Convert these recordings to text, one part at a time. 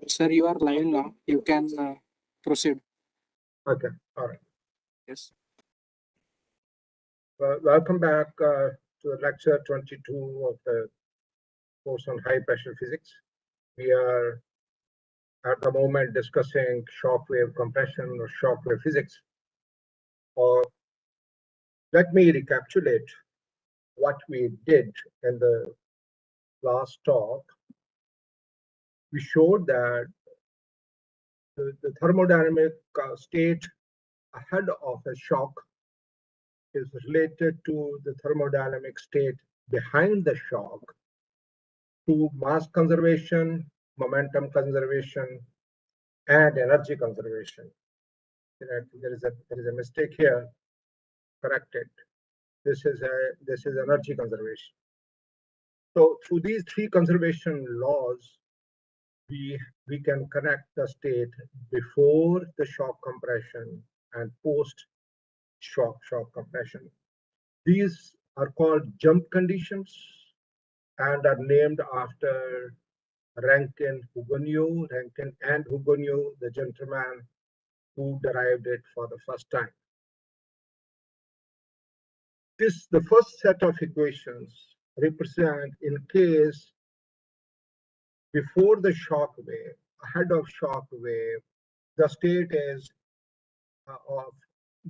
Sir, you are live now. You can proceed. Okay, all right. Yes. Welcome back to lecture 22 of the course on high pressure physics. We are at the moment discussing shock wave compression or shock wave physics. Let me recapitulate what we did in the last talk. We showed that the thermodynamic state ahead of a shock is related to the thermodynamic state behind the shock to mass conservation, momentum conservation, and energy conservation. There is a mistake here. Correct it. This is energy conservation. So through these three conservation laws, we can connect the state before the shock compression and post shock compression. These are called jump conditions and are named after Rankin and Hugoniot, the gentleman who derived it for the first time. The first set of equations represent in case before the shock wave, ahead of shock wave, the state is of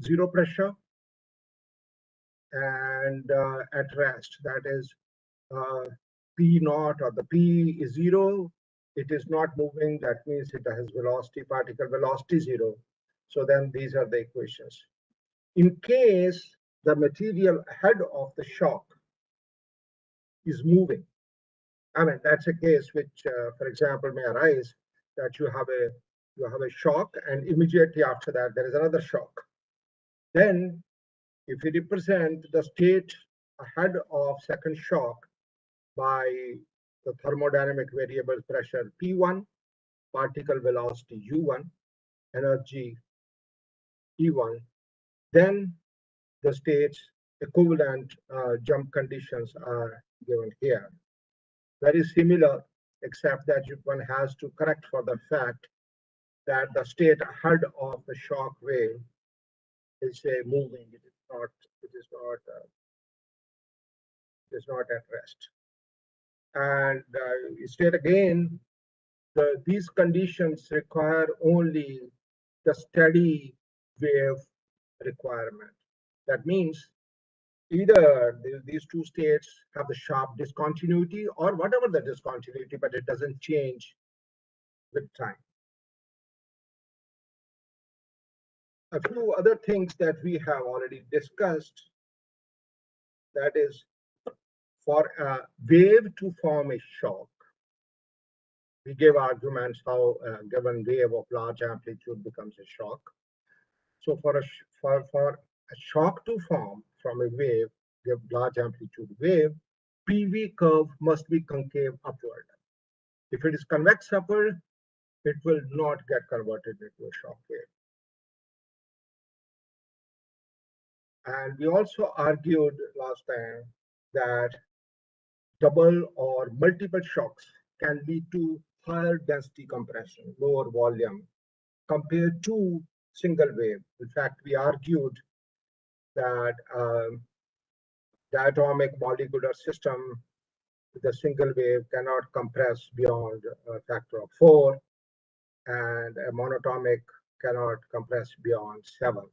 zero pressure and at rest. That is P naught, or the P is zero. It is not moving. That means it has velocity, particle velocity zero. So then these are the equations. In case the material ahead of the shock is moving, I mean, that's a case which, for example, may arise that you have a shock and immediately after that there is another shock. Then if we represent the state ahead of second shock by the thermodynamic variable pressure P1, particle velocity U1, energy E1, then the state's equivalent jump conditions are given here. Very similar, except that one has to correct for the fact that the state ahead of the shock wave is moving. It is not at rest. And state again, these conditions require only the steady wave requirement. That means either these two states have the sharp discontinuity or whatever the discontinuity, but it doesn't change with time. A few other things that we have already discussed, that is, for a wave to form a shock, we gave arguments how a given wave of large amplitude becomes a shock. So for a shock to form from a wave, a large amplitude wave, PV curve must be concave upward. If it is convex upward, it will not get converted into a shock wave. And we also argued last time that double or multiple shocks can lead to higher density compression, lower volume, compared to single wave. In fact, we argued that diatomic molecular system with a single wave cannot compress beyond a factor of 4, and a monatomic cannot compress beyond 7.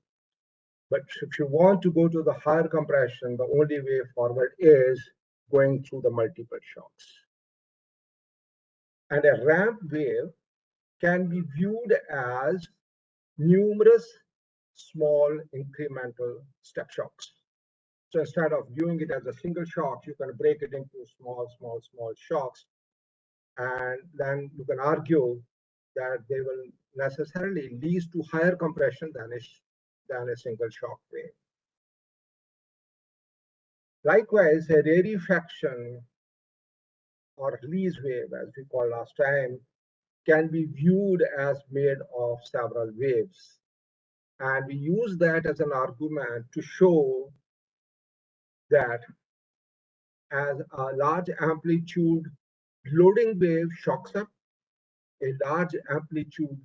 But if you want to go to the higher compression, the only way forward is going through the multiple shocks. And a ramp wave can be viewed as numerous small incremental step shocks. So instead of viewing it as a single shock, you can break it into small shocks. And then you can argue that they will necessarily lead to higher compression than a single shock wave. Likewise, a rarefaction or release wave, as we called last time, can be viewed as made of several waves. And we use that as an argument to show that as a large amplitude loading wave shocks up, a large amplitude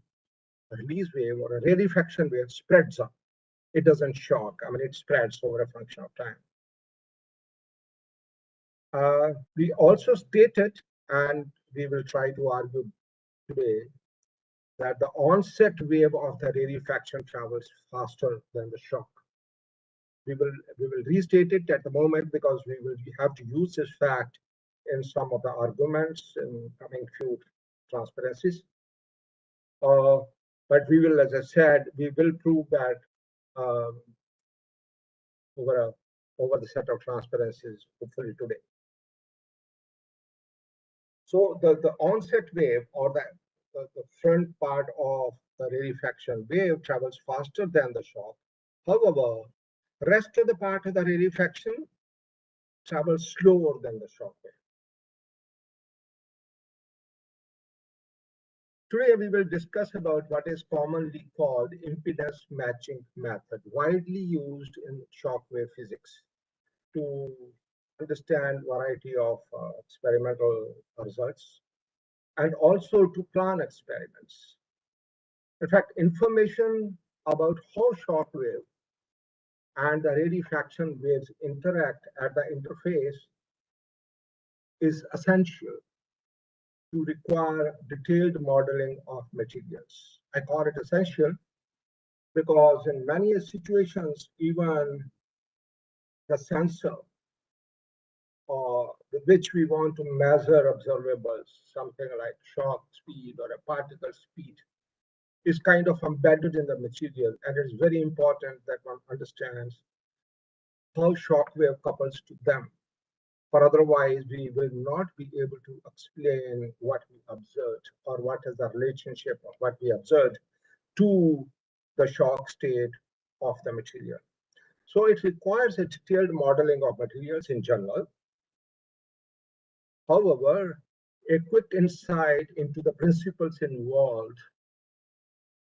release wave or a rarefaction wave spreads up. It doesn't shock. I mean, it spreads over a function of time. We also stated, and we will try to argue today, that the onset wave of the rarefaction travels faster than the shock. We will restate it at the moment because we have to use this fact in some of the arguments in coming few transparencies. But we will, as I said, we will prove that over the set of transparencies, hopefully today. So the onset wave or the front part of the rarefaction wave travels faster than the shock. However, rest of the part of the rarefaction travels slower than the shock wave. Today we will discuss about what is commonly called impedance matching method, widely used in shock wave physics to understand variety of experimental results and also to plan experiments. In fact, information about how shock wave and the rarefaction waves interact at the interface is essential to require detailed modeling of materials. I call it essential because in many situations, even the sensor with which we want to measure observables, something like shock speed or a particle speed, is kind of embedded in the material. And it's very important that one understands how shock wave couples to them. For otherwise, we will not be able to explain what we observed or what is the relationship of what we observed to the shock state of the material. So it requires a detailed modeling of materials in general. However, a quick insight into the principles involved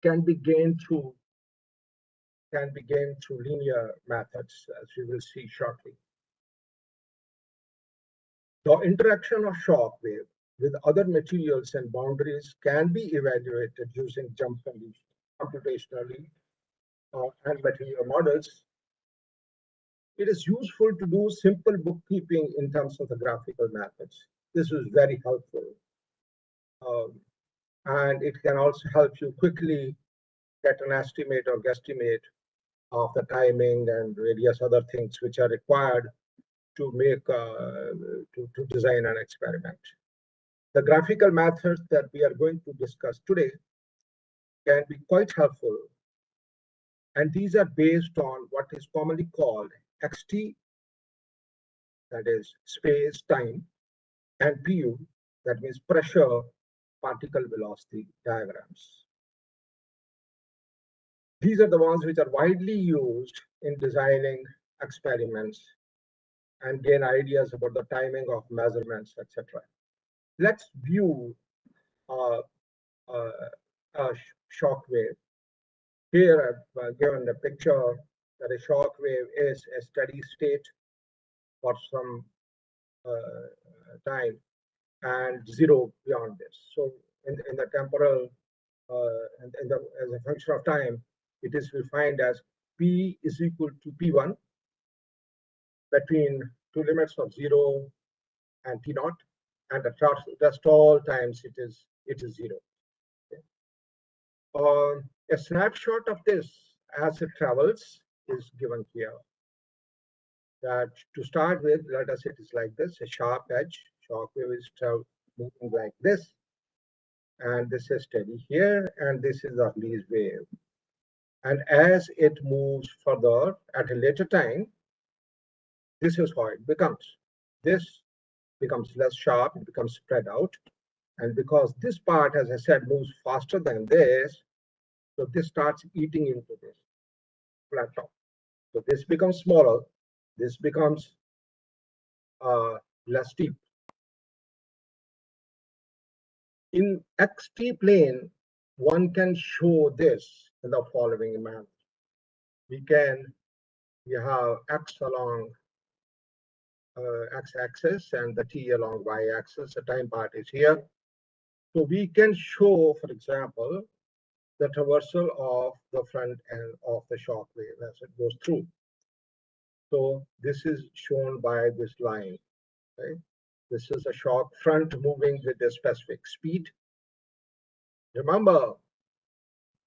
can be gained through linear methods, as we will see shortly. The interaction of shock wave with other materials and boundaries can be evaluated using jump conditions, computationally and material models. It is useful to do simple bookkeeping in terms of the graphical methods. This is very helpful. And it can also help you quickly get an estimate or guesstimate of the timing and various other things which are required to make to design an experiment. The graphical methods that we are going to discuss today can be quite helpful, and these are based on what is commonly called xt, that is space time, and pu, that means pressure particle velocity diagrams. These are the ones which are widely used in designing experiments and gain ideas about the timing of measurements, etc. Let's view a shock wave. Here I've given the picture that a shock wave is a steady state for some time and zero beyond this. So in the temporal, as a function of time, it is defined as P is equal to P1 between two limits of 0 and T naught, and at just all times it is 0. Okay. A snapshot of this as it travels is given here. That to start with, let us say it is like this: a sharp edge, shock wave is moving like this, and this is steady here, and this is the release wave. And as it moves further at a later time, this is how it becomes. This becomes less sharp, it becomes spread out. And because this part, as I said, moves faster than this, so this starts eating into this flat top. So this becomes smaller, this becomes less steep. In xt plane, one can show this in the following manner. We have x along x-axis and the t along y-axis. The time part is here. So we can show, for example, the traversal of the front end of the shock wave as it goes through. So this is shown by this line, right? This is a shock front moving with a specific speed. Remember,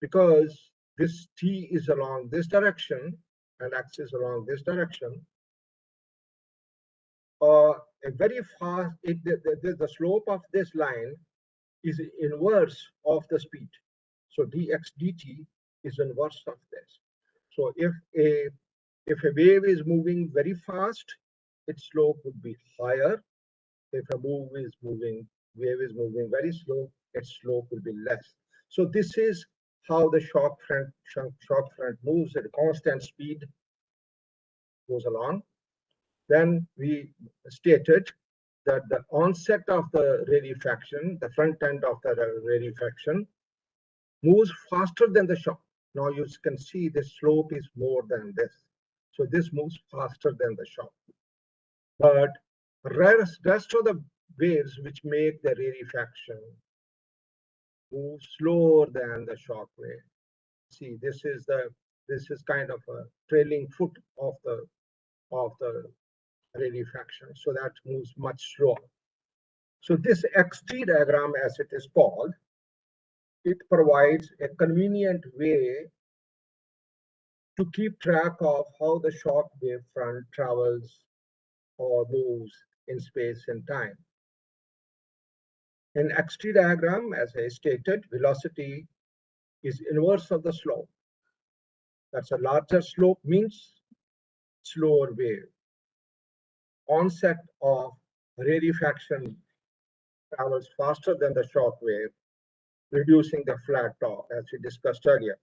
because this T is along this direction and X is along this direction, a very fast, the slope of this line is inverse of the speed. So dx dt is inverse of this. So if a wave is moving very fast, its slope would be higher. If a wave is moving very slow, its slope will be less. So this is how the shock front moves at a constant speed, goes along. Then we stated that the onset of the rarefaction, the front end of the rarefaction, moves faster than the shock. Now you can see the slope is more than this. So this moves faster than the shock. But rest of the waves which make the rarefaction move slower than the shock wave. See, this is kind of a trailing foot of the rarefaction. So that moves much slower. So this XT diagram, as it is called, it provides a convenient way to keep track of how the shock wave front travels or moves in space and time. In XT diagram, as I stated, velocity is inverse of the slope. That's a larger slope means slower wave. Onset of rarefaction travels faster than the shock wave, reducing the flat top, as we discussed earlier.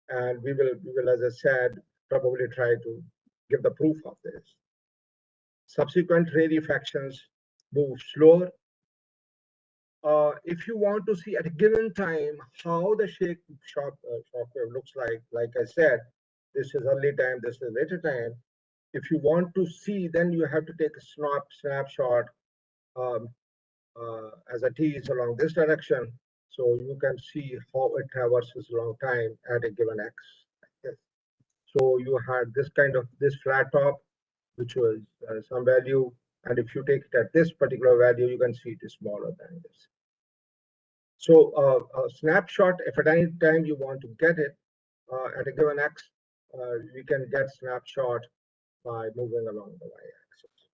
And we will, as I said, probably try to give the proof of this. Subsequent rarefactions move slower. If you want to see at a given time how the shock wave looks like I said, this is early time, this is later time. If you want to see, then you have to take a snapshot as a T is along this direction. So you can see how it traverses along time at a given X. So you had this flat top, which was some value. And if you take it at this particular value, you can see it is smaller than this. So a snapshot, if at any time you want to get it at a given X, you can get snapshot by moving along the y-axis.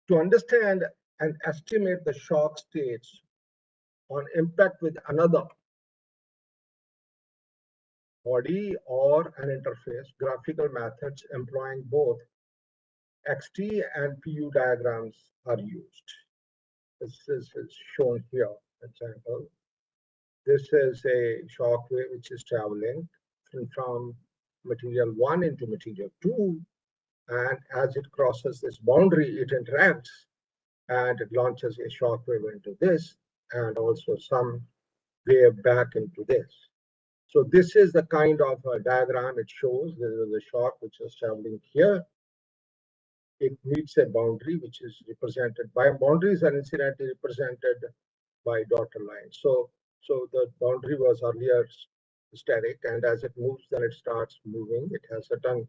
To understand and estimate the shock states on impact with another body or an interface, graphical methods employing both XT and PU diagrams are used. This is shown here, for example. This is a shock wave which is traveling from material 1 into material 2. And as it crosses this boundary, it interacts and it launches a shock wave into this and also some wave back into this. So this is the kind of diagram it shows. There is a shock which is traveling here. It meets a boundary which is represented by boundaries are incidentally represented by dotted lines. So the boundary was earlier static, and as it moves, then it starts moving. It has certain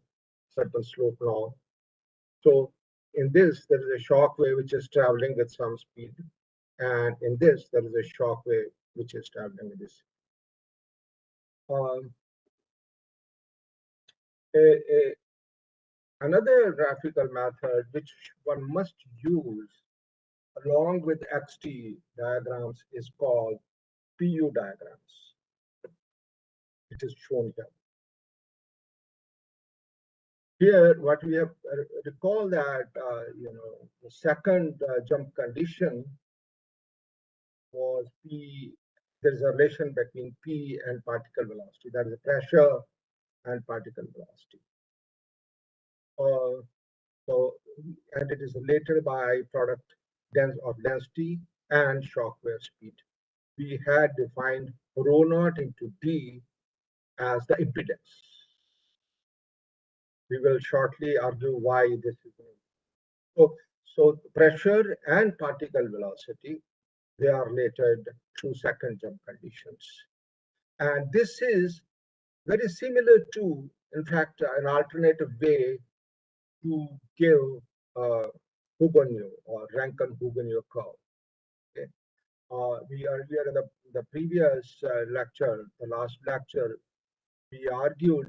slope now. So in this, there is a shock wave which is traveling with some speed, and in this, there is a shock wave which is traveling with this. Another graphical method which one must use along with XT diagrams is called PU diagrams. It is shown here. Here, what we have recall that the second jump condition was P. There is a relation between P and particle velocity. That is the pressure and particle velocity. And it is related by product of density and shock wave speed. We had defined rho naught into D as the impedance. We will shortly argue why this is. So pressure and particle velocity, they are related to second jump conditions. And this is very similar to, in fact, an alternative way to give Hugoniot or Rankine-Hugoniot curve. Okay. We earlier in the previous lecture, the last lecture, we argued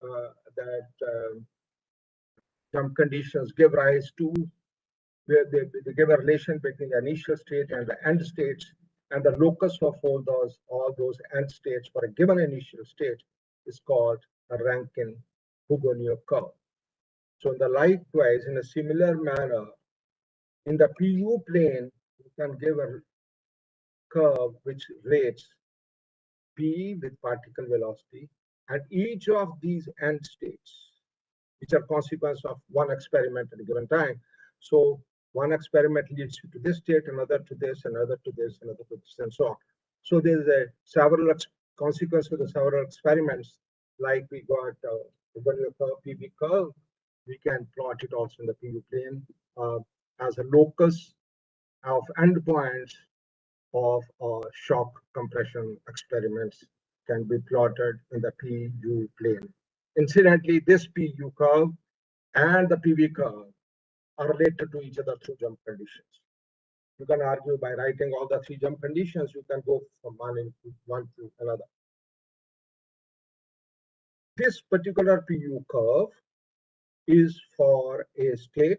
that jump conditions give rise to, where they give a relation between the initial state and the end states, and the locus of all those end states for a given initial state is called a Rankine-Hugoniot curve. So in the likewise, in a similar manner, in the PU plane, you can give a curve which rates P with particle velocity, and each of these end states, which are consequence of one experiment at a given time. So one experiment leads you to this state, another to this, another to this, another to this, and so on. So there's a several consequences of the several experiments, like we got the curve, PV curve. We can plot it also in the PV plane as a locus of endpoints of shock compression experiments can be plotted in the PU plane. Incidentally, this PU curve and the PV curve are related to each other through jump conditions. You can argue by writing all the three jump conditions, you can go from one to another. This particular PU curve is for a state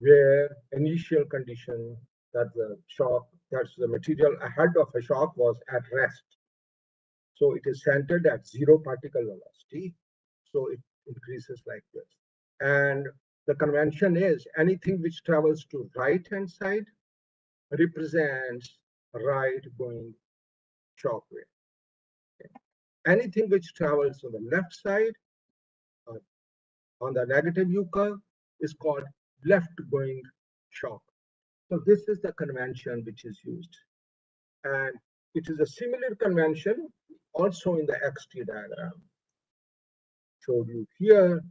where initial condition that the shock, that's the material ahead of a shock, was at rest. So it is centered at zero particle velocity. So it increases like this. And the convention is anything which travels to right hand side represents right going shock wave. Okay. Anything which travels on the left side on the negative U curve is called left going shock. So this is the convention which is used. And it is a similar convention also in the XT diagram. Showed you here,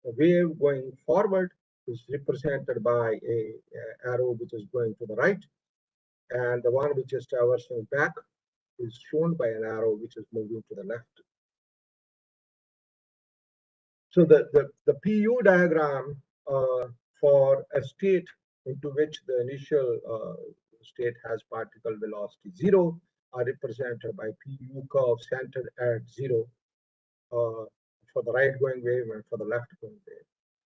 a wave going forward is represented by a arrow which is going to the right, and the one which is traversing back is shown by an arrow which is moving to the left. So the PU diagram for a state into which the initial state has particle velocity 0 are represented by PU curve centered at 0 for the right going wave and for the left going wave.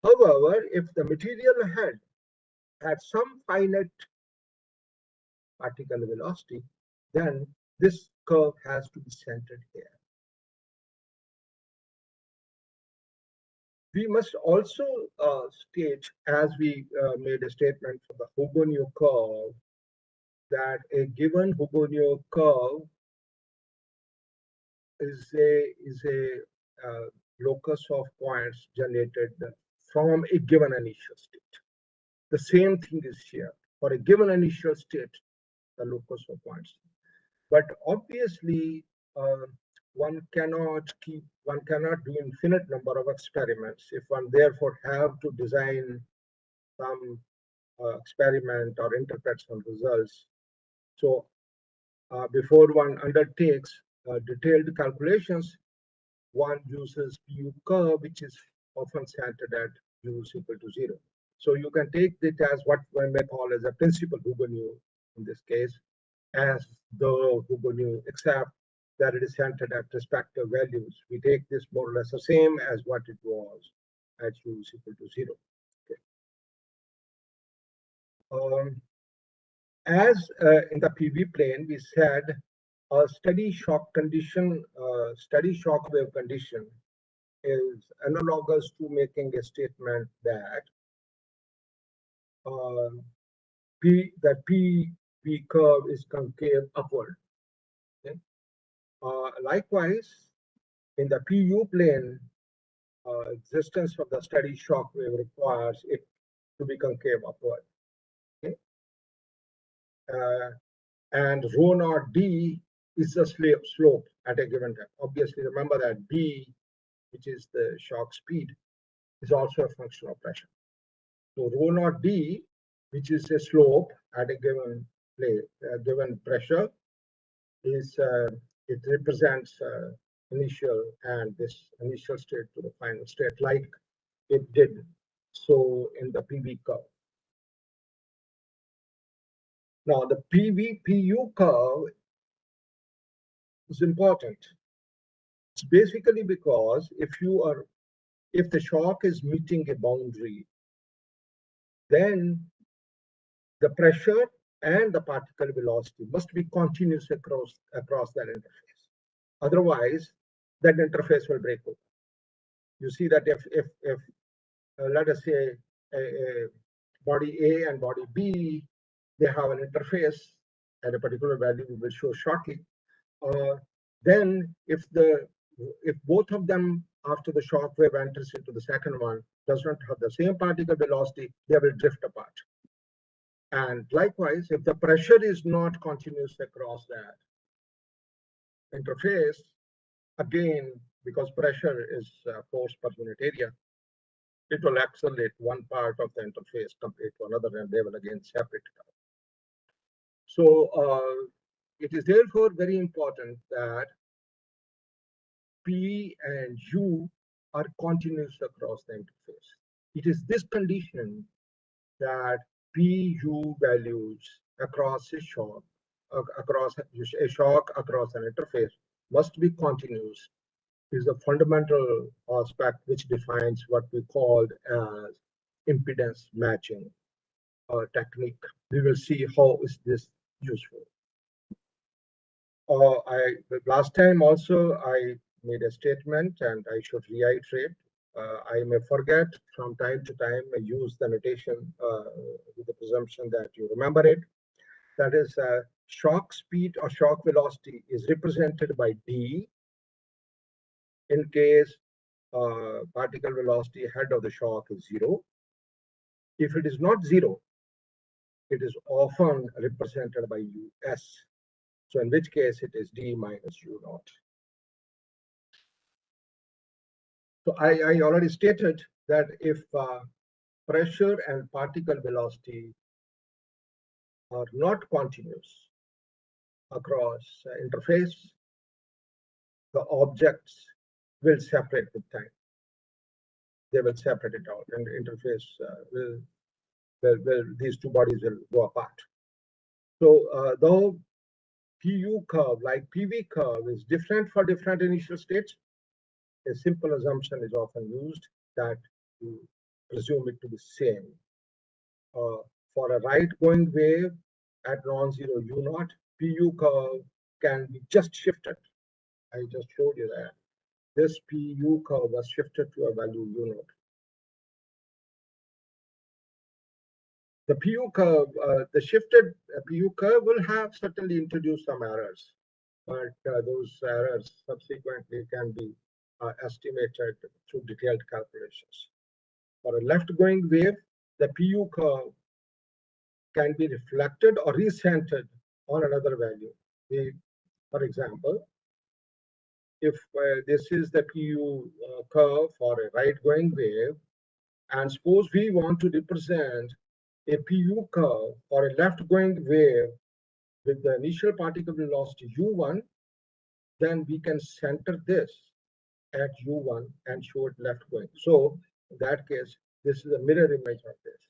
However, if the material ahead had some finite particle velocity, then this curve has to be centered here. We must also state, as we made a statement for the Hugoniot curve, that a given Hugoniot curve is a locus of points generated from a given initial state. The same thing is here. For a given initial state, the locus of points. But obviously, one cannot do infinite number of experiments. If one therefore have to design some experiment or interpret some results. So before one undertakes detailed calculations, one uses PU curve, which is often centered at u is equal to 0. So you can take it as what one may call as a principal Hugoniot in this case, as the Hugoniot, except that it is centered at respective values. We take this more or less the same as what it was at u is equal to 0. Okay. As in the PV plane, we said a steady shock condition, steady shock wave condition is analogous to making a statement that P curve is concave upward. Okay? Likewise, in the PU plane, existence of the steady shock wave requires it to be concave upward. Okay? And rho naught d is the slope at a given time. Obviously, remember that b, which is the shock speed, is also a function of pressure. So rho naught d, which is a slope at a given given pressure, is it represents initial and this initial state to the final state, like it did so in the PV curve. Now the PV-PU curve is important. It's basically because if the shock is meeting a boundary, then the pressure and the particle velocity must be continuous across that interface. Otherwise, that interface will break open. You see that if let us say a body A and body B, they have an interface at a particular value we will show shortly. Then if both of them after the shock wave enters into the second one does not have the same particle velocity, they will drift apart. And likewise, if the pressure is not continuous across that interface, again, because pressure is force per unit area, it will accelerate one part of the interface compared to another, and they will again separate it out. So it is therefore very important that P and U are continuous across the interface. It is this condition that PU values across a shock, across an interface must be continuous, is a fundamental aspect which defines what we called as impedance matching technique. We will see how is this useful. Last time also I made a statement and I should reiterate. I may forget from time to time. I use the notation with the presumption that you remember it. That is, shock speed or shock velocity is represented by d in case particle velocity ahead of the shock is 0. If it is not 0, it is often represented by us. So in which case it is d minus u naught. So I already stated that if pressure and particle velocity are not continuous across interface, the objects will separate with time. They will separate it out, and the interface these two bodies will go apart. So though PU curve, like PV curve, is different for different initial states, a simple assumption is often used that you presume it to be same. For a right-going wave at non-zero u naught, PU curve can be just shifted. I just showed you that. This PU curve was shifted to a value u naught. The PU curve, the shifted PU curve will have certainly introduced some errors, but those errors subsequently can be estimated through detailed calculations. For a left-going wave, the PU curve can be reflected or recentered on another value. For example, if this is the PU curve for a right-going wave, and suppose we want to represent a PU curve for a left-going wave with the initial particle velocity u1, then we can center this at u1 and show it left-going. So in that case, this is a mirror image of this.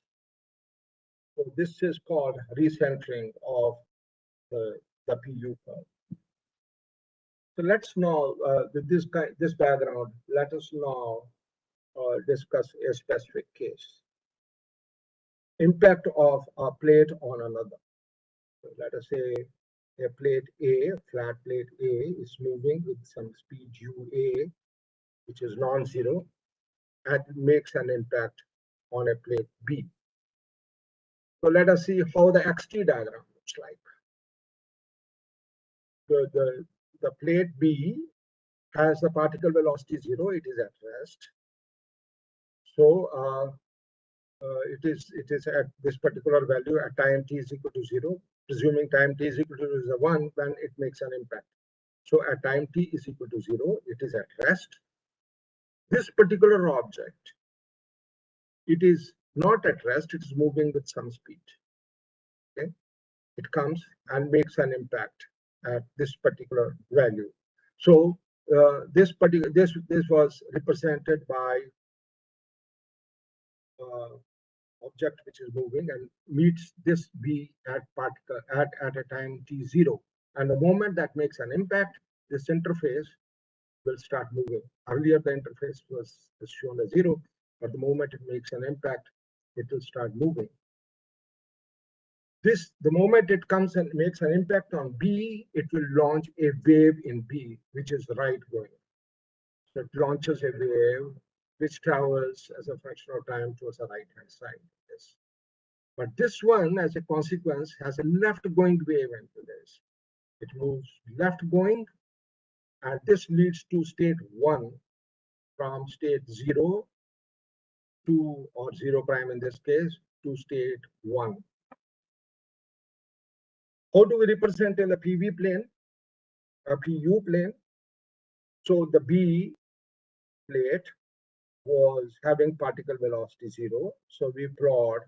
So this is called recentering of the PU curve. So let's now, with this background, let us now discuss a specific case. Impact of a plate on another. So let us say a plate A, flat plate A, is moving with some speed UA, which is non-zero, and makes an impact on a plate B. So let us see how the XT diagram looks like. The plate B has the particle velocity 0, it is at rest. So it is at this particular value at time t is equal to 0, presuming time t is equal to 1 when it makes an impact. So at time t is equal to 0, it is at rest. This particular object, it is not at rest, it is moving with some speed. Okay, it comes and makes an impact at this particular value. So this was represented by object which is moving and meets this B at particle at a time t0. And the moment that makes an impact, this interface will start moving. Earlier, the interface was shown as 0, but the moment it makes an impact, it will start moving. The moment it comes and makes an impact on B, it will launch a wave in B, which is right going. So it launches a wave which travels as a function of time towards the right-hand side. Yes. But this one, as a consequence, has a left-going wave into this. It moves left-going, and this leads to state 1 from state 0 to, or 0 prime in this case, to state 1. How do we represent in the PV plane, a PU plane? So the B plate was having particle velocity 0. So we plot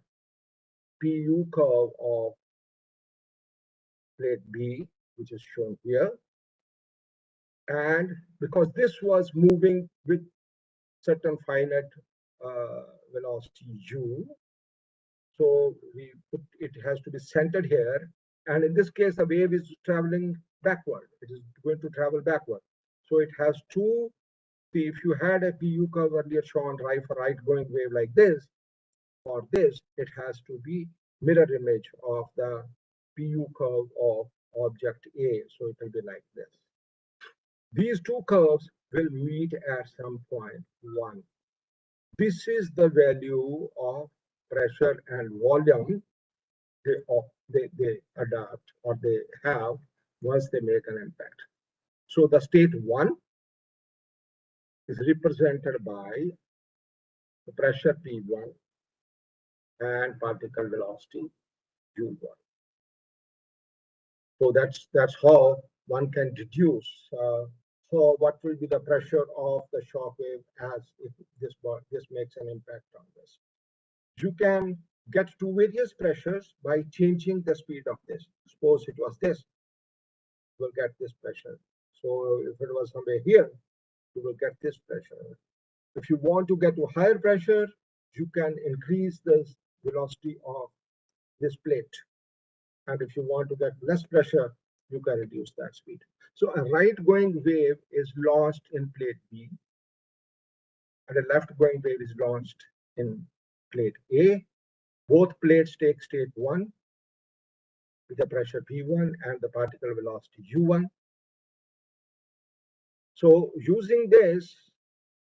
PU curve of plate B, which is shown here. And because this was moving with certain finite velocity u, so we put it has to be centered here. And in this case, the wave is traveling backward. It is going to travel backward. So it has two. See, if you had a PU curve earlier shown right for right going wave like this, for this, it has to be mirror image of the PU curve of object A. So it will be like this. These two curves will meet at some point 1. This is the value of pressure and volume they adapt or they have once they make an impact. So the state 1 is represented by the pressure P1 and particle velocity U1. So that's how one can deduce so what will be the pressure of the shock wave as if this makes an impact on this. You can get to various pressures by changing the speed of this. Suppose it was this, you will get this pressure. So if it was somewhere here, you will get this pressure. If you want to get to higher pressure, you can increase the velocity of this plate. And if you want to get less pressure, you can reduce that speed. So a right-going wave is launched in plate B, and a left-going wave is launched in plate A. Both plates take state 1 with the pressure P1 and the particle velocity U1. So using this,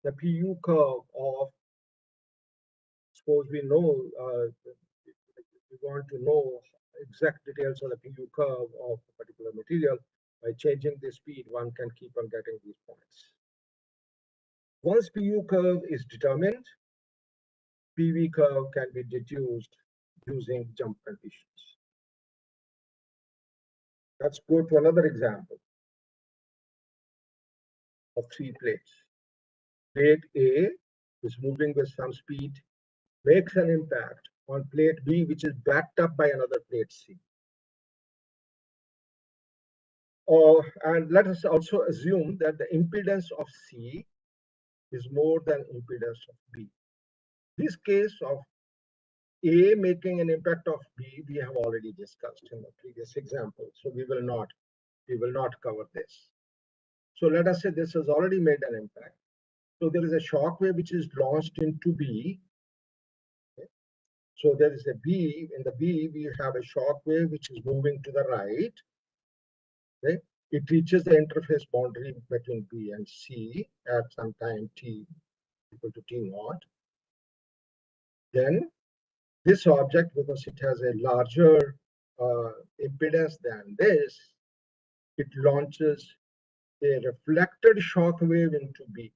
the PU curve of, suppose we know, we want to know exact details of the PU curve of a particular material. By changing the speed, one can keep on getting these points. Once PU curve is determined, PV curve can be deduced using jump conditions. Let's go to another example of 3 plates. Plate A is moving with some speed, makes an impact on plate B, which is backed up by another plate C. And let us also assume that the impedance of C is more than impedance of B. This case of A making an impact of B, we have already discussed in the previous example. So we will not cover this. So let us say this has already made an impact. So there is a shock wave which is launched into B. Okay. So there is a B. In the B, we have a shock wave which is moving to the right. Okay. It reaches the interface boundary between B and C at some time t equal to t naught. Then this object, because it has a larger impedance than this, it launches a reflected shock wave into B.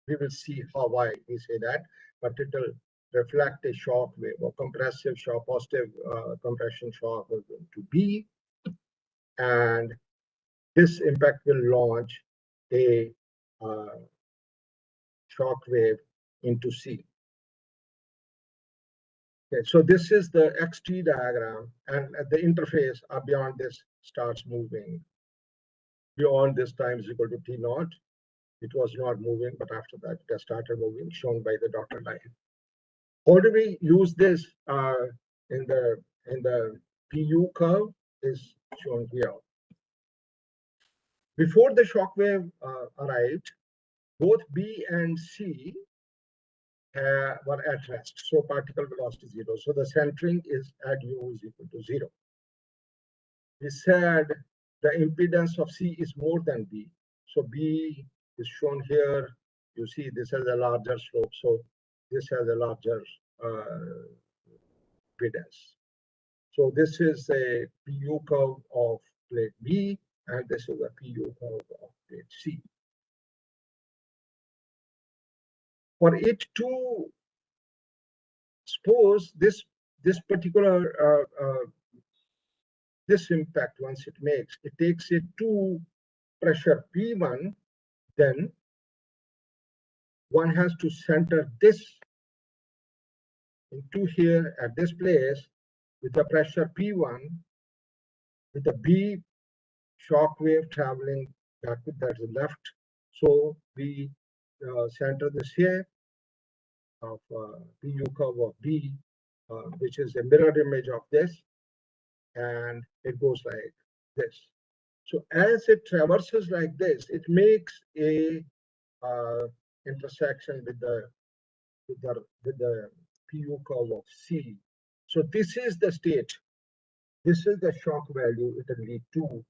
We will see why we say that, but it will reflect a shock wave or compressive shock, positive compression shock wave into B. And this impact will launch a shock wave into C. Okay, so this is the XT diagram, and at the interface beyond this starts moving. Beyond this time is equal to T naught. It was not moving, but after that it has started moving, shown by the dotted line. How do we use this in the PU curve is shown here. Before the shock wave arrived, both B and C were at rest, so particle velocity 0. So the centering is at U is equal to 0. We said the impedance of C is more than B. So B is shown here. You see this has a larger slope, so this has a larger impedance. So this is a PU curve of plate B, and this is a PU curve of plate C. For it to suppose this particular this impact, once it makes, it takes it to pressure P1, then one has to center this into here at this place with the pressure P1, with the B shock wave traveling backward, that is left. So we center this here of PU curve of B, which is a mirror image of this, and it goes like this. So as it traverses like this, it makes a intersection with the PU curve of C. So this is the state. This is the shock value it will lead to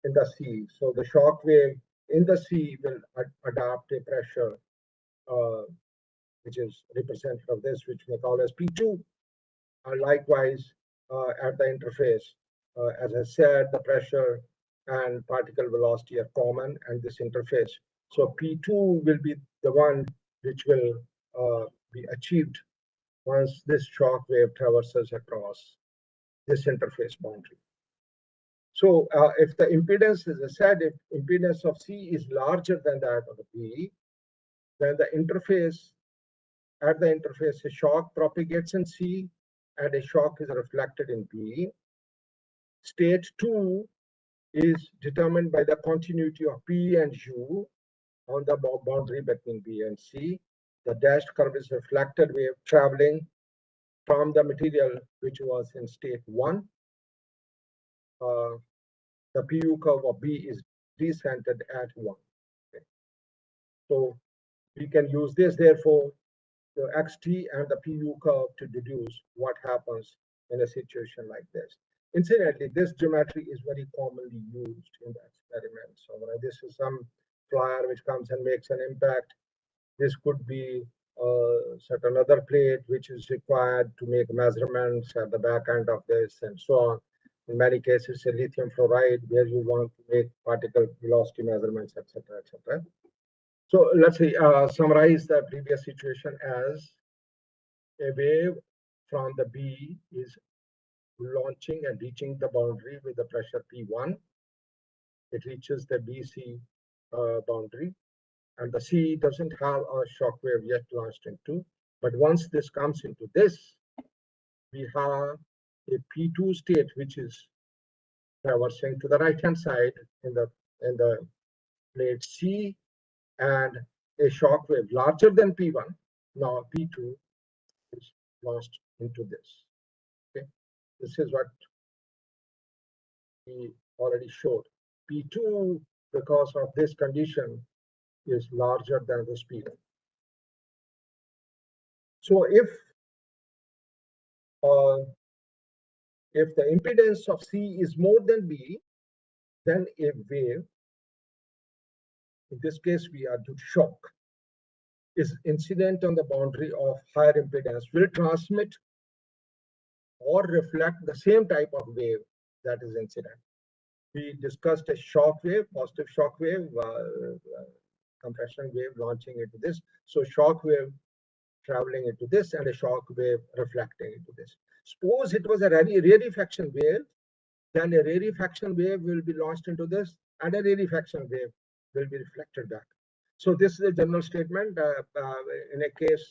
in the C. So the shock wave in the C will adopt a pressure which is representative of this, which we call as P2. And likewise, at the interface, as I said, the pressure and particle velocity are common at this interface. So P2 will be the one which will be achieved once this shock wave traverses across this interface boundary. So if the impedance, as I said, if impedance of C is larger than that of the B, then the interface, at the interface, a shock propagates in C and a shock is reflected in B. State 2 is determined by the continuity of P and U on the boundary between B and C. The dashed curve is reflected wave traveling from the material which was in state 1. The PU curve of B is decentered at 1. Okay. So we can use this, therefore, the XT and the PU curve to deduce what happens in a situation like this. Incidentally, this geometry is very commonly used in the experiment. So this is some flyer which comes and makes an impact. This could be certain other plate which is required to make measurements at the back end of this and so on. In many cases, a lithium fluoride where you want to make particle velocity measurements, etc., etc. So let's see, summarize the previous situation as a wave from the B is launching and reaching the boundary with the pressure P1. It reaches the BC boundary, and the C doesn't have a shock wave yet launched into. But once this comes into this, we have a P2 state which is traversing to the right-hand side in the plate C, and a shock wave larger than P1. Now P2 is launched into this. Okay, this is what we already showed. P2, because of this condition, is larger than the speed. So if the impedance of C is more than B, then a wave, in this case we are due to shock, is incident on the boundary of higher impedance, will transmit or reflect the same type of wave that is incident. We discussed a shock wave, positive shock wave, compression wave launching into this. So shock wave traveling into this and a shock wave reflecting into this. Suppose it was a rarefaction wave, then a rarefaction wave will be launched into this and a rarefaction wave will be reflected back. So this is a general statement in a case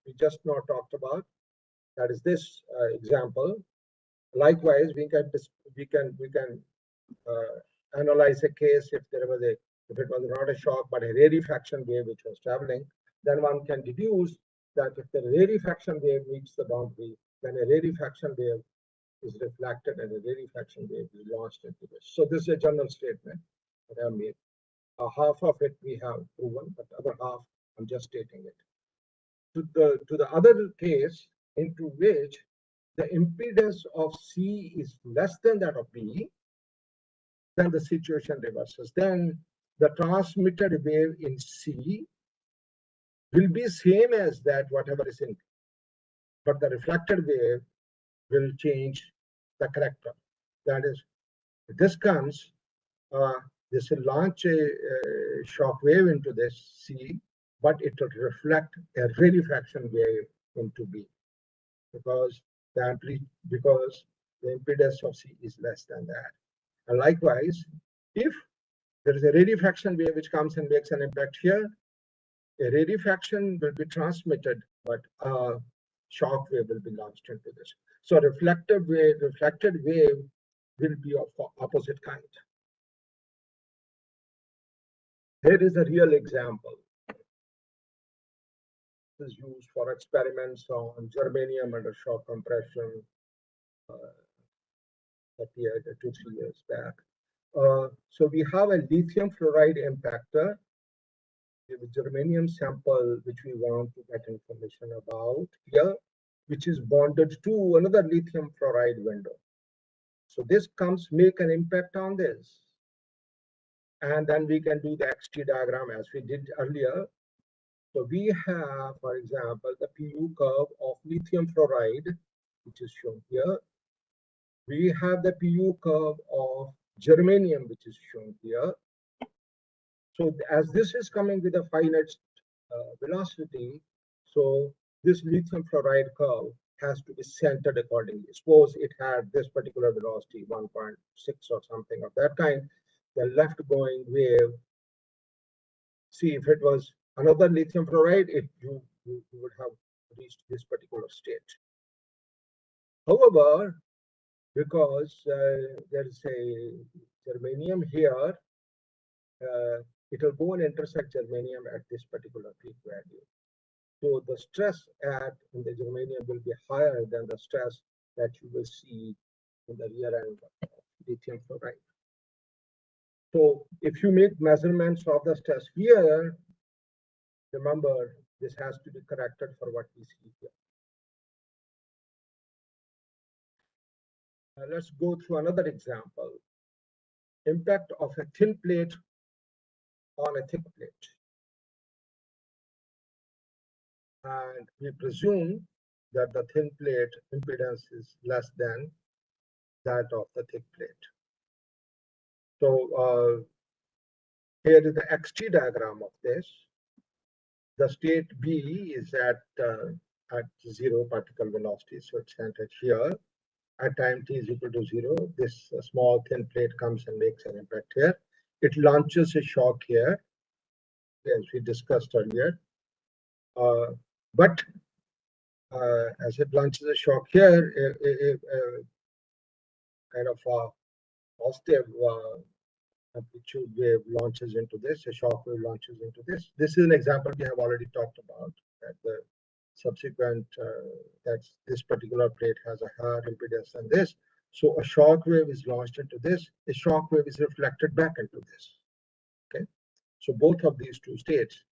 we just now talked about. That is this example. Likewise, we can analyze a case if it was not a shock but a rarefaction wave which was traveling. Then one can deduce that if the rarefaction wave meets the boundary, then a rarefaction wave is reflected and a rarefaction wave is launched into this. So this is a general statement that I have made. Half of it we have proven, but the other half I'm just stating it. To the other case into which the impedance of C is less than that of B, then the situation reverses. Then the transmitted wave in C will be same as that whatever is in, but the reflected wave will change the character. That is, if this comes, this will launch a shock wave into this C, but it will reflect a rarefaction wave into B because the impedance of C is less than that. And likewise, if there is a rarefaction wave which comes and makes an impact here, a rarefaction will be transmitted, but a shock wave will be launched into this. So reflected wave will be of opposite kind. Here is a real example. This is used for experiments on germanium under shock compression 2-3 years back. So we have a lithium fluoride impactor with germanium sample, which we want to get information about here, which is bonded to another lithium fluoride window. So this comes make an impact on this. And then we can do the XT diagram as we did earlier. So we have, for example, the PU curve of lithium fluoride, which is shown here. We have the PU curve of germanium, which is shown here. So as this is coming with a finite velocity, so this lithium fluoride curve has to be centered accordingly. Suppose it had this particular velocity, 1.6 or something of that kind, the left going wave, see if it was another lithium fluoride, you would have reached this particular state. However, because there is a germanium here, it will go and intersect germanium at this particular peak value. So the stress in the germanium will be higher than the stress that you will see in the rear end of lithium fluoride. So if you make measurements of the stress here, remember this has to be corrected for what we see here. Let's go through another example. Impact of a thin plate on a thick plate. And we presume that the thin plate impedance is less than that of the thick plate. So here is the XT diagram of this. The state B is at 0 particle velocity, so it's centered here. At time t is equal to 0, this small thin plate comes and makes an impact here. It launches a shock here, as we discussed earlier. But as it launches a shock here, kind of a positive amplitude wave launches into this, a shock wave launches into this. This is an example we have already talked about, that the subsequent, that's this particular plate has a higher impedance than this. So a shock wave is launched into this, a shock wave is reflected back into this. Okay, so both of these two states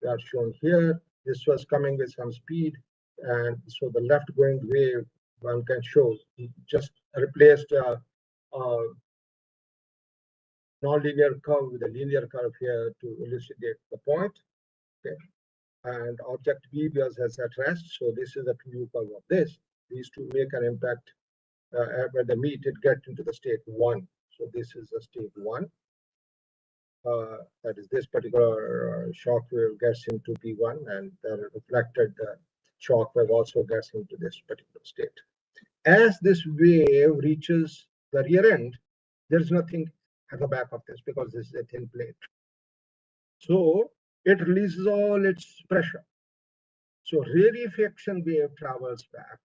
are shown here. This was coming with some speed, and so the left going wave one can show just replaced non-linear curve with a linear curve here to elucidate the point. Okay, and object B was at rest, so this is the PU curve of this. These two make an impact when they meet, it gets into the state 1. So this is the state 1. That is, this particular shock wave gets into P1, and the reflected shock wave also gets into this particular state. As this wave reaches the rear end, there is nothing at the back of this because this is a thin plate. So it releases all its pressure. So rarefaction wave travels back.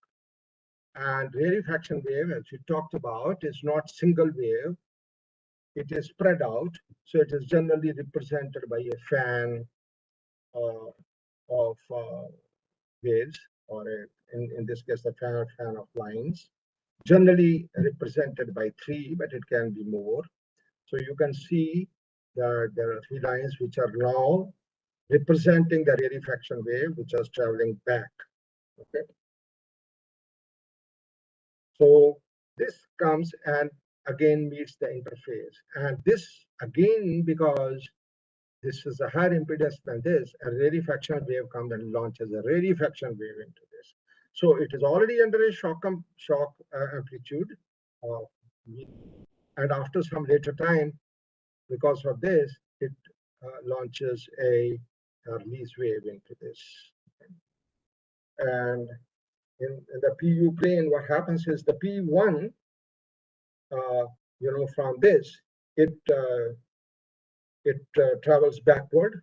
And rarefaction wave, as we talked about, is not single wave. It is spread out. So it is generally represented by a fan of waves, or in this case, a fan of lines, generally represented by three, but it can be more. So you can see that there are three lines which are now representing the rarefaction wave, which is traveling back. Okay. So this comes and again meets the interface. And this again, because this is a higher impedance than this, a rarefaction wave comes and launches a rarefaction wave into this. So it is already under a shock amplitude, and after some later time, because of this, it launches a release wave into this. And in the PU plane, what happens is the P1, from this, it travels backward.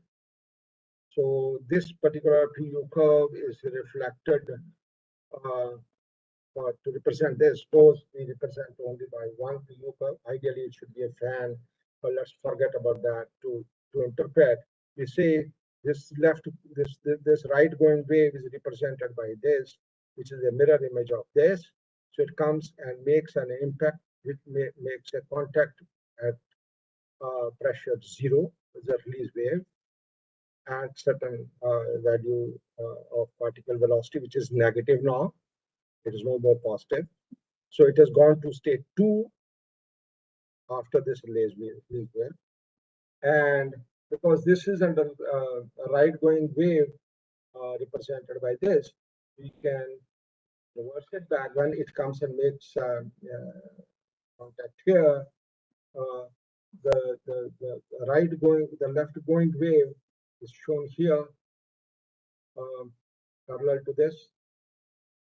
So this particular PU curve is reflected to represent this. Suppose we represent only by one PU curve. Ideally, it should be a fan, but let's forget about that to interpret. We say this right going wave is represented by this, which is a mirror image of this. So it comes and makes an impact. It makes a contact at pressure 0, is a release wave, at certain value of particle velocity, which is negative now. It is no more positive. So it has gone to state 2 after this release wave. And because this is under a right-going wave represented by this, we can reverse it back when it comes and makes contact here. The left-going wave is shown here, parallel to this,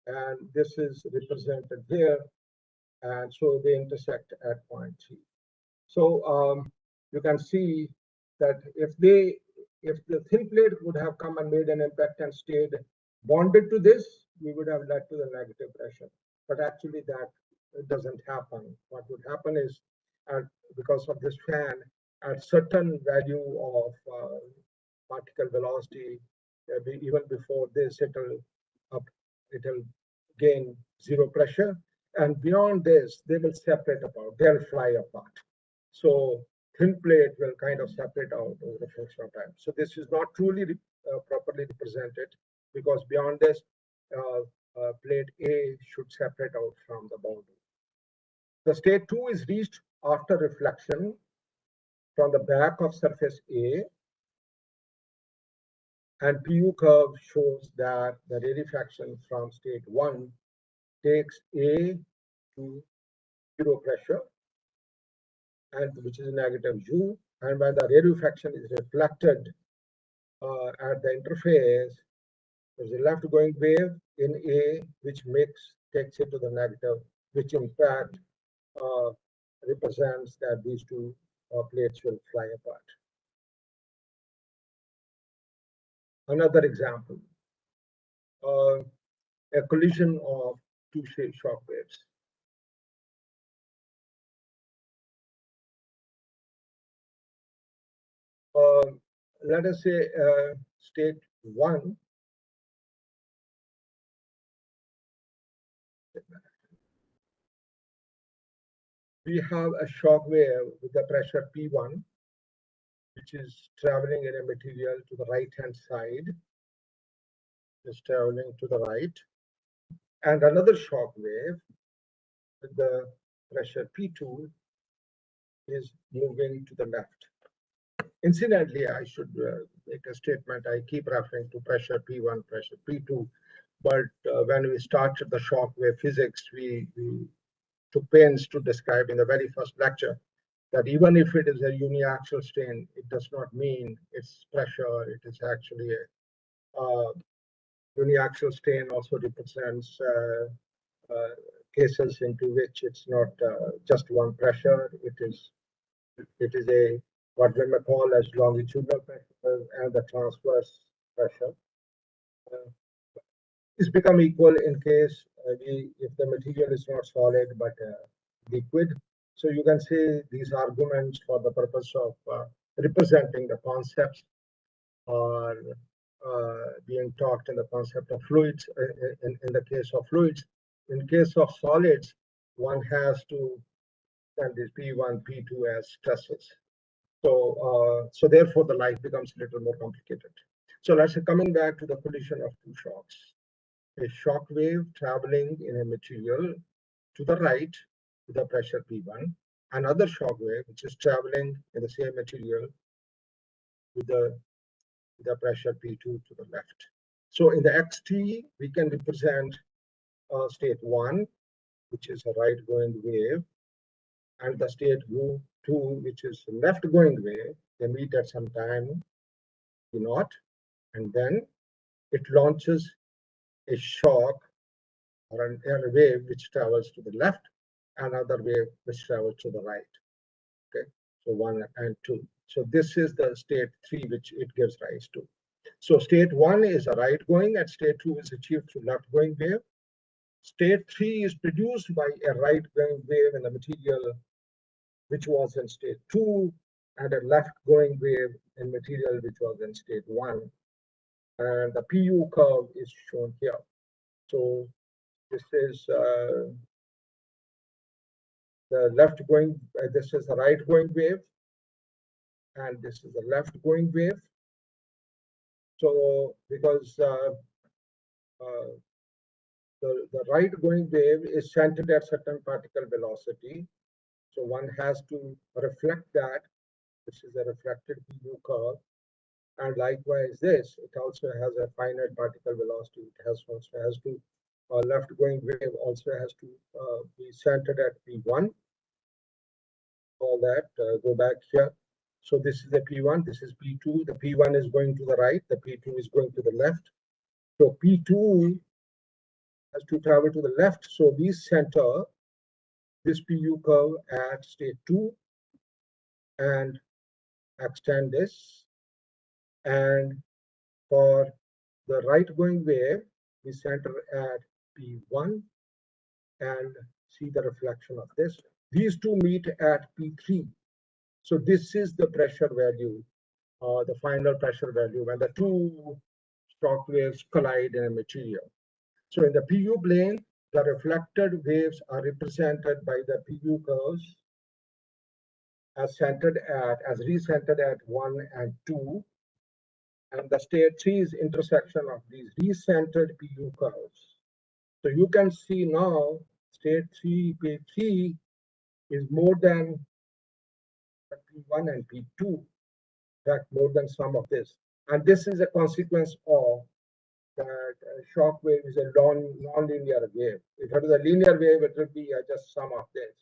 and this is represented here, and so they intersect at point 3. So you can see that if the thin plate would have come and made an impact and stayed bonded to this, we would have led to the negative pressure. But actually that doesn't happen. What would happen is, because of this fan, at certain value of particle velocity, even before this, it'll gain 0 pressure. And beyond this, they will separate apart. They'll fly apart. So thin plate will kind of separate out over the function of time. So this is not truly properly represented, because beyond this, plate A should separate out from the boundary. The state 2 is reached after reflection from the back of surface A, and PU curve shows that the rarefaction from state 1 takes A to 0 pressure, and which is negative U, and when the rarefaction is reflected at the interface, there's a left going wave in A which takes it to the negative, which in fact represents that these two plates will fly apart. Another example, a collision of two shock waves. Let us say state 1 we have a shock wave with the pressure P1, which is traveling in a material to the right-hand side, is traveling to the right, and another shock wave with the pressure P2 is moving to the left. Incidentally, I should make a statement. I keep referring to pressure P1, pressure P2, but when we started the shock wave physics, we took pains to describe in the very first lecture that even if it is a uniaxial strain, it does not mean it's pressure. It is actually a uniaxial strain also represents cases into which it's not just one pressure. It is a what we may call as longitudinal pressure and the transverse pressure, is become equal in case if the material is not solid but liquid. So you can say these arguments for the purpose of representing the concepts are being talked in the concept of fluids. In the case of fluids, in case of solids, one has to send this P1, P2 as stresses. So therefore the life becomes a little more complicated. So let's say coming back to the collision of two shocks. A shock wave traveling in a material to the right with the pressure P1, another shock wave which is traveling in the same material with the pressure P2 to the left. So in the xt, we can represent state 1, which is a right-going wave, and the state 2, which is a left-going wave. They meet at some time P0, and then it launches a shock or a wave which travels to the left, another wave which travels to the right. Okay, so 1 and 2. So this is the state 3 which it gives rise to. So state 1 is a right going and state 2 is achieved through left going wave. State 3 is produced by a right going wave in the material which was in state 2 and a left going wave in material which was in state 1. And the PU curve is shown here. So this is the left going, this is the right going wave, and this is the left going wave. So because the right going wave is centered at certain particle velocity, so one has to reflect that. This is a reflected PU curve. And likewise, this, it also has a finite particle velocity. It also has to, left going wave also has to be centered at P1. All that, go back here. So this is the P1, this is P2. The P1 is going to the right, the P2 is going to the left. So P2 has to travel to the left. So we center this PU curve at state 2 and extend this. And for the right going wave, we center at P1 and see the reflection of this. These two meet at P3. So this is the pressure value, the final pressure value when the two shock waves collide in a material. So in the PU plane, the reflected waves are represented by the PU curves as recentered at 1 and 2. And the state 3 is intersection of these recentered PU curves. So you can see now state 3, P3 is more than P1 and P2, in fact, more than some of this. And this is a consequence of that shock wave is a non-linear wave. If it is a linear wave, it would be just sum of this.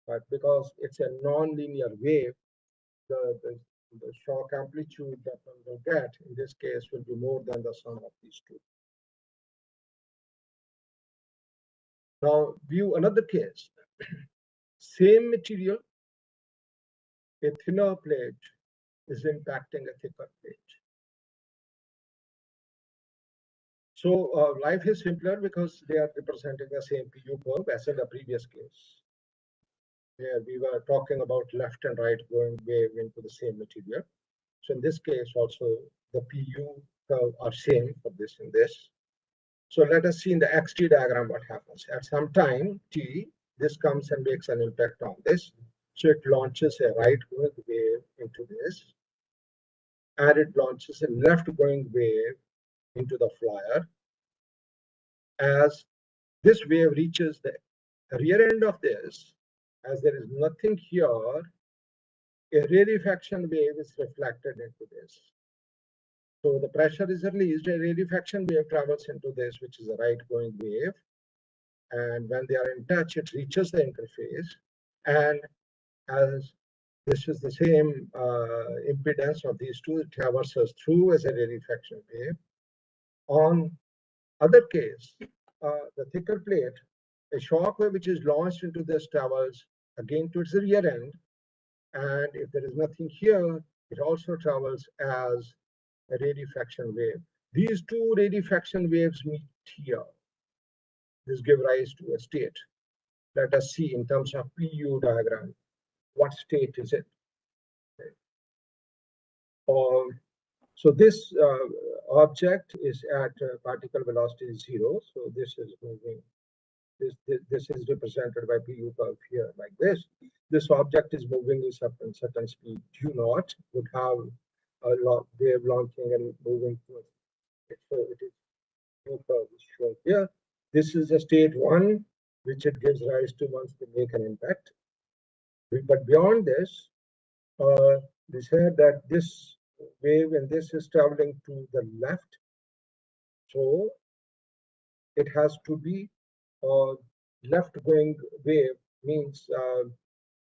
But because it's a non-linear wave, the shock amplitude that one will get in this case will be more than the sum of these two. Now view another case. Same material, a thinner plate is impacting a thicker plate. So life is simpler because they are representing the same PU curve as in the previous case, where we were talking about left and right going wave into the same material. So in this case also the PU curve are same for this and this. So let us see in the xt diagram what happens. At some time t, this comes and makes an impact on this. So it launches a right going wave into this, and it launches a left going wave into the flyer. As this wave reaches the rear end of this, as there is nothing here, a rarefaction wave is reflected into this. So the pressure is released, a rarefaction wave travels into this, which is a right going wave. And when they are in touch, it reaches the interface. And as this is the same impedance of these two, it traverses through as a rarefaction wave. On other case, the thicker plate, a shock wave which is launched into this travels again to its rear end, And if there is nothing here, it also travels as a rarefaction wave. These two rarefaction waves meet here. This gives rise to a state. Let us see in terms of PU diagram, what state is it? So this object is at particle velocity 0. So this is moving. This is represented by PU curve here like this. This object is moving with certain speed. U naught would have a wave launching and moving towards it. So it is PU curve is shown here. This is a state 1, which it gives rise to once they make an impact. But beyond this, they said that this wave and this is traveling to the left. So it has to be a left going wave, means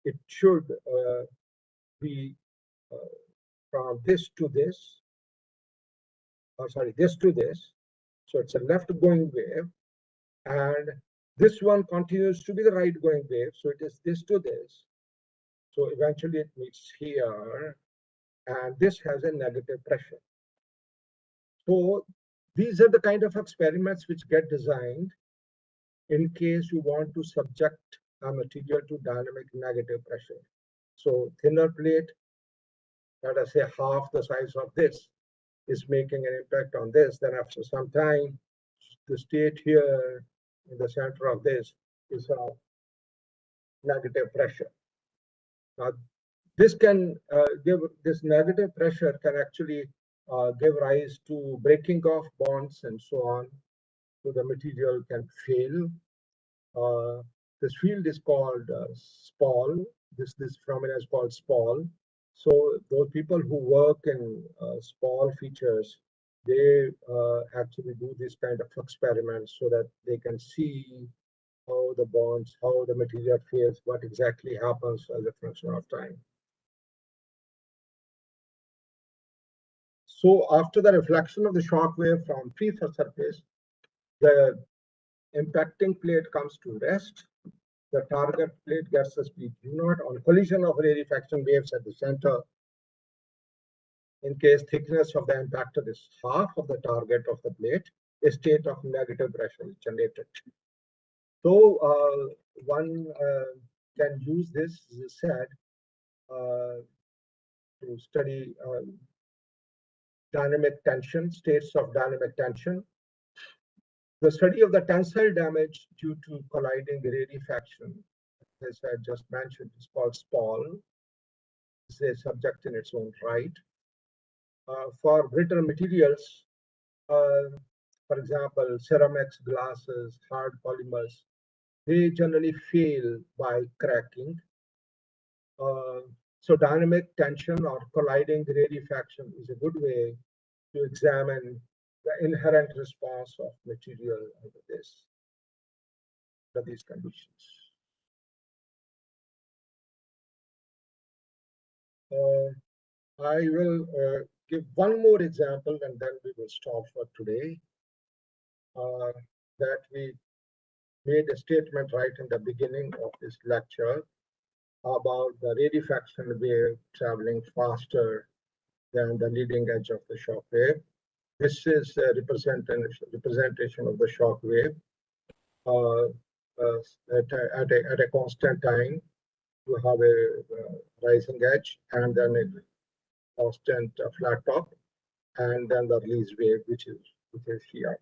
it should be from this to this, this to this. So it's a left going wave, and this one continues to be the right going wave. So it is this to this. So eventually it meets here, and this has a negative pressure. So these are the kind of experiments which get designed in case you want to subject a material to dynamic negative pressure. So thinner plate, let us say half the size of this, is making an impact on this. Then after some time, the state here in the center of this is a negative pressure. Now, this can give this negative pressure can actually give rise to breaking of bonds and so on. So the material can fail. This field is called spall. This phenomena is called spall. So those people who work in spall features, they actually do this kind of experiments so that they can see how the bonds, how the material fails, what exactly happens as a function of time. So after the reflection of the shock wave from free surface, the impacting plate comes to rest. The target plate gets the speed u naught on collision of rarefaction waves at the center. In case thickness of the impactor is half of the target of the plate, a state of negative pressure is generated. So one can use this, as I said, to study dynamic tension, states of dynamic tension. The study of the tensile damage due to colliding rarefaction, as I just mentioned, is called spall. It's a subject in its own right. For brittle materials, for example, ceramics, glasses, hard polymers, they generally fail by cracking. So dynamic tension or colliding rarefaction is a good way to examine the inherent response of material under these conditions. I will give one more example and then we will stop for today. That we made a statement right in the beginning of this lecture about the rarefaction wave traveling faster than the leading edge of the shock wave. This is a representation of the shock wave at a constant time. You have a rising edge and then a constant flat top, and then the release wave, which is here.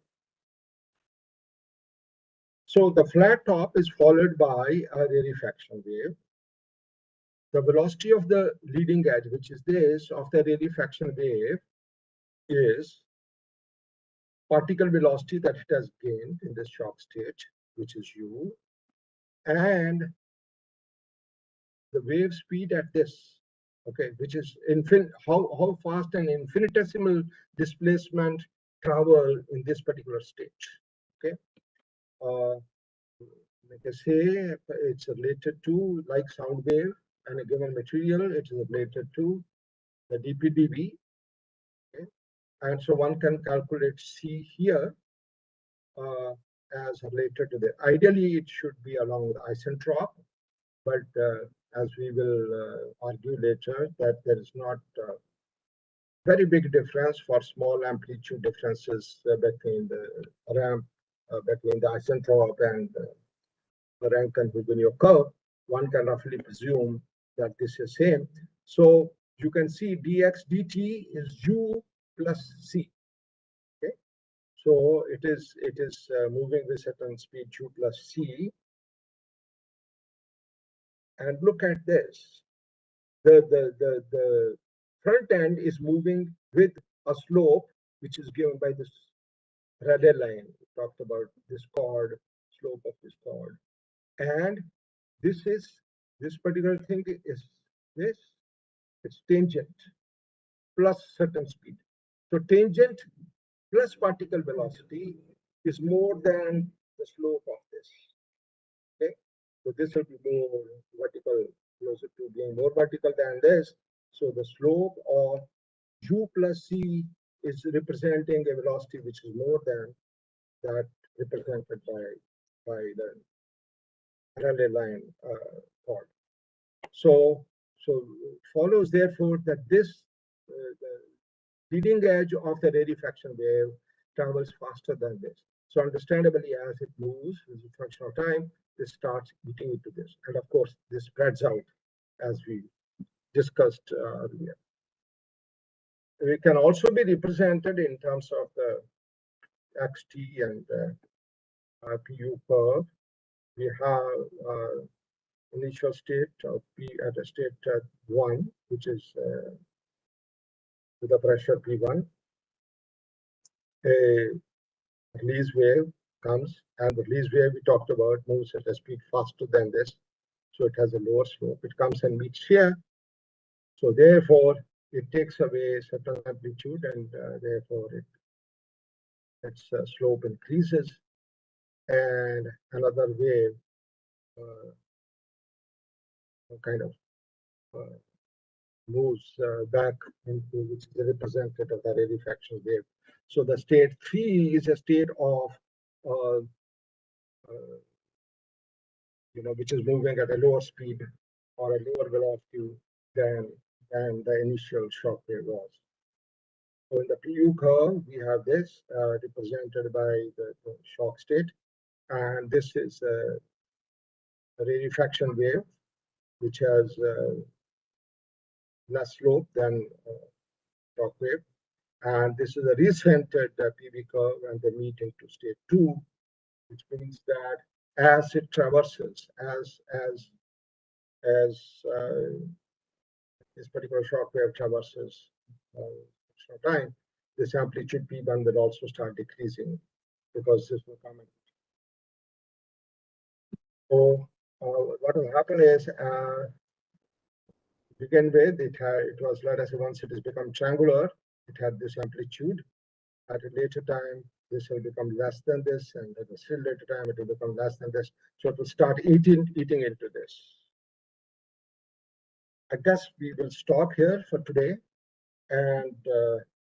So the flat top is followed by a rarefaction wave. The velocity of the leading edge, which is this, of the rarefaction wave, is particle velocity that it has gained in this shock state, which is u, and the wave speed at this, okay, which is how fast an infinitesimal displacement travel in this particular state, okay. Like I say, it's related to, like sound wave and a given material, it is related to the dPdV. Okay? And so one can calculate C here as related to the, ideally it should be along with isentrop, but as we will argue later, that there is not very big difference for small amplitude differences between the ramp, between the isentrope and the rank and Hugin curve. One can roughly presume that this is same. So you can see dx dt is u plus c. Okay, so it is moving with certain speed u plus c. And look at this. The front end is moving with a slope which is given by this radial line. We talked about this chord, slope of this chord, and this particular thing is this. It's tangent plus certain speed. So tangent plus particle velocity is more than the slope of this. Okay, so this will be more vertical, closer to being more vertical than this. So the slope of u plus c is representing a velocity which is more than that represented by the parallel line chord. So follows therefore that this the leading edge of the rarefaction wave travels faster than this. So understandably, as it moves as a function of time, this starts eating into this. And of course, this spreads out as we discussed earlier. It can also be represented in terms of the xt and pu curve. We have initial state of p at a state 1, which is with the pressure p1. A release wave comes, and the release wave we talked about moves at a speed faster than this, so it has a lower slope. It comes and meets here, so therefore it takes away certain amplitude, and therefore its slope increases, and another wave kind of moves back into, which is a representative of the rarefaction wave. So the state 3 is a state of which is moving at a lower speed or a lower velocity than the initial shock wave was. So in the PU curve, we have this represented by the shock state, and this is a rarefaction wave, which has less slope than shock wave. And this is a recentered PV curve, and they meet into state 2, which means that as it traverses, as this particular shock wave traverses time, this amplitude P1 will also start decreasing because this will come in. So what will happen is, begin with, it was, let us say, once it has become triangular, it had this amplitude. At a later time, this will become less than this, and at a still later time, it will become less than this. So it will start eating into this. I guess we will stop here for today, and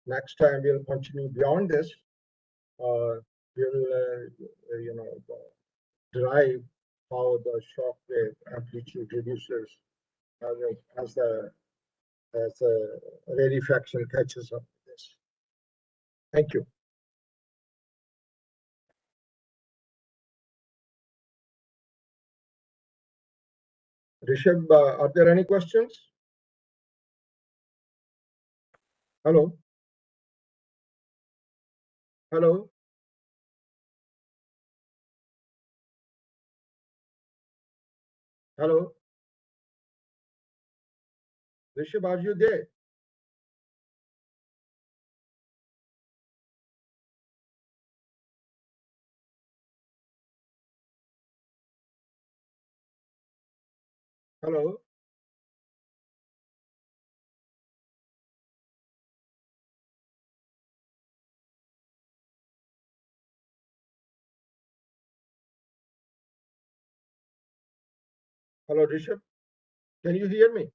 next time we'll continue beyond this. We'll derive how the shock wave amplitude reduces as the rarefaction catches up with this. Thank you. Rishabh, are there any questions? Hello? Hello? Hello? Rishabh, are you there? Hello? Hello, Rishabh? Can you hear me?